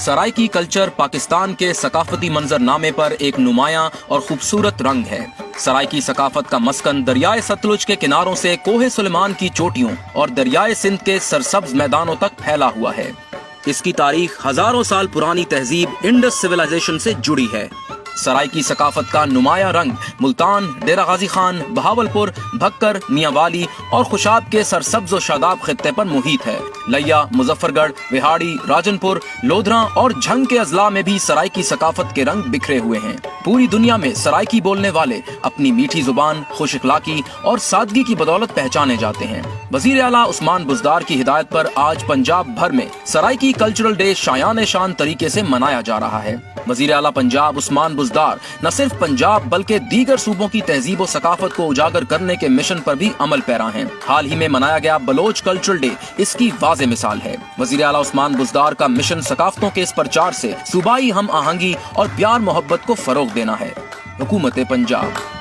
Saraiki culture Pakistan کے ثقافتی منظر نامے پر ایک نمایاں اور خوبصورت رنگ ہے۔ سرائکی ثقافت کا مسکن دریائے ستلج کے کناروں سے کوہ سلیمان کی چوٹیوں اور دریائے سندھ کے سرسبز میدانوں تک پھیلا ہوا ہے۔ اس کی تاریخ ہزاروں سال پرانی تہذیب انڈس سویلائزیشن سے جڑی ہے۔ سرائکی ثقافت کا نمایاں رنگ ملتان، ڈیرہ غازی خان، بہاولپور، بھکر، میاں والی اور خوشاب کے سرسبز و شاداب خطے پر محیط ہے۔ لیا، مظفر گڑھ، وہاڑی، راجن پور، لودھراں اور جھنگ کے اضلاع میں بھی سرائکی ثقافت کے رنگ بکھرے ہوئے ہیں۔ پوری دنیا میں سرائکی بولنے والے اپنی میٹھی زبان، خوش اخلاقی اور سادگی کی بدولت پہچانے جاتے ہیں۔ وزیر اعلیٰ عثمان بزدار کی ہدایت پر آج پنجاب بھر میں سرائکی کلچرل ڈے شایان شان طریقے سے منایا جا رہا ہے۔ وزیر اعلیٰ پنجاب عثمان بزدار نہ صرف پنجاب بلکہ دیگر صوبوں کی تہذیب و ثقافت کو اجاگر کرنے کے مشن پر بھی عمل پیرا ہیں۔ حال ہی میں منایا گیا بلوچ کلچرل ڈے اس کی واضح مثال ہے۔ وزیر اعلیٰ عثمان بزدار کا مشن ثقافتوں کے اس پرچار سے صوبائی ہم آہنگی اور پیار محبت کو فروغ دینا ہے۔ حکومت پنجاب۔